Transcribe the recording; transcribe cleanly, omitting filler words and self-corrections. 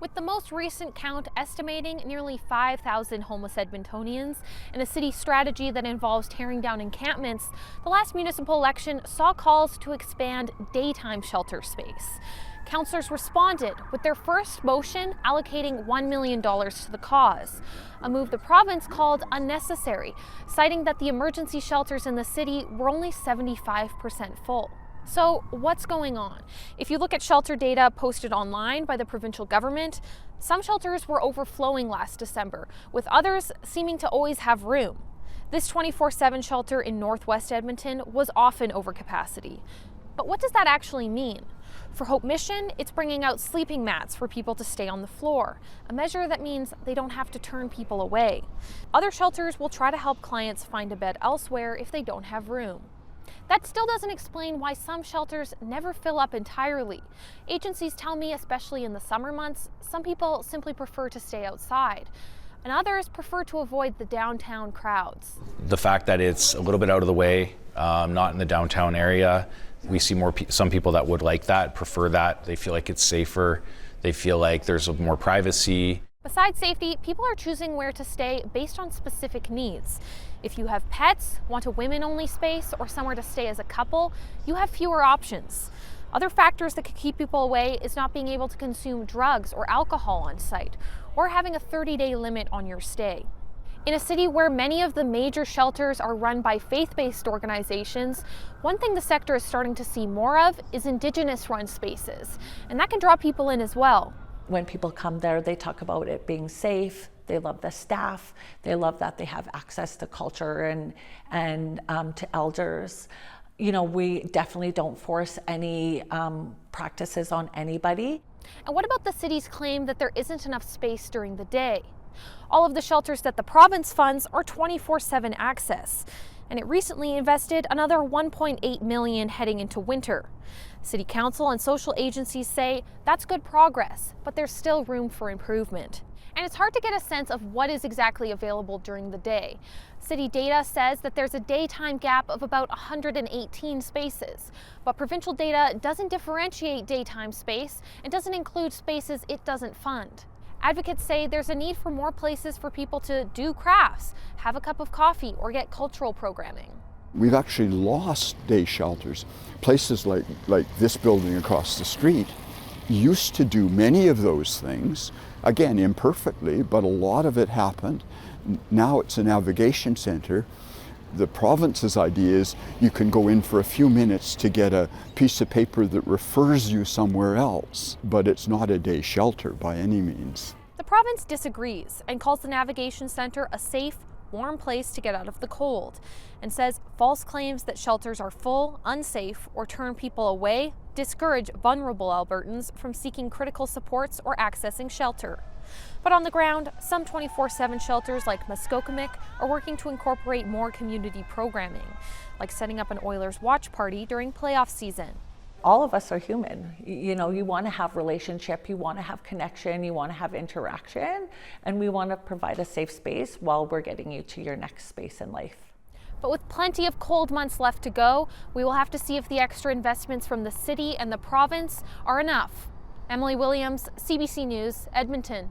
With the most recent count estimating nearly 5,000 homeless Edmontonians and a city strategy that involves tearing down encampments, the last municipal election saw calls to expand daytime shelter space. Councillors responded with their first motion allocating $1 million to the cause, a move the province called unnecessary, citing that the emergency shelters in the city were only 75% full. So what's going on? If you look at shelter data posted online by the provincial government, some shelters were overflowing last December, with others seeming to always have room. This 24/7 shelter in northwest Edmonton was often over capacity. But what does that actually mean? For Hope Mission, it's bringing out sleeping mats for people to stay on the floor, a measure that means they don't have to turn people away. Other shelters will try to help clients find a bed elsewhere if they don't have room. That still doesn't explain why some shelters never fill up entirely. Agencies tell me, especially in the summer months, some people simply prefer to stay outside, and others prefer to avoid the downtown crowds. The fact that it's a little bit out of the way, not in the downtown area, we see some people that would like that, prefer that. They feel like it's safer. They feel like there's more privacy. Besides safety, people are choosing where to stay based on specific needs. If you have pets, want a women-only space, or somewhere to stay as a couple, you have fewer options. Other factors that could keep people away is not being able to consume drugs or alcohol on site, or having a 30-day limit on your stay. In a city where many of the major shelters are run by faith-based organizations, one thing the sector is starting to see more of is Indigenous-run spaces, and that can draw people in as well. When people come there, they talk about it being safe. They love the staff. They love that they have access to culture and to elders. You know, we definitely don't force any practices on anybody. And what about the city's claim that there isn't enough space during the day? All of the shelters that the province funds are 24/7 access, and it recently invested another $1.8 million heading into winter. City Council and social agencies say that's good progress, but there's still room for improvement. And it's hard to get a sense of what is exactly available during the day. City data says that there's a daytime gap of about 118 spaces, but provincial data doesn't differentiate daytime space and doesn't include spaces it doesn't fund. Advocates say there's a need for more places for people to do crafts, have a cup of coffee, or get cultural programming. We've actually lost day shelters. Places like this building across the street used to do many of those things, again imperfectly, but a lot of it happened. Now it's a navigation center. The province's idea is you can go in for a few minutes to get a piece of paper that refers you somewhere else, but it's not a day shelter by any means. The province disagrees and calls the navigation center a safe, warm place to get out of the cold, and says false claims that shelters are full, unsafe, or turn people away discourage vulnerable Albertans from seeking critical supports or accessing shelter. But on the ground, some 24/7 shelters like Muskokamik are working to incorporate more community programming, like setting up an Oilers watch party during playoff season. All of us are human. You know, you want to have relationship, you want to have connection, you want to have interaction, and we want to provide a safe space while we're getting you to your next space in life. But with plenty of cold months left to go, we will have to see if the extra investments from the city and the province are enough. Emily Williams, CBC News, Edmonton.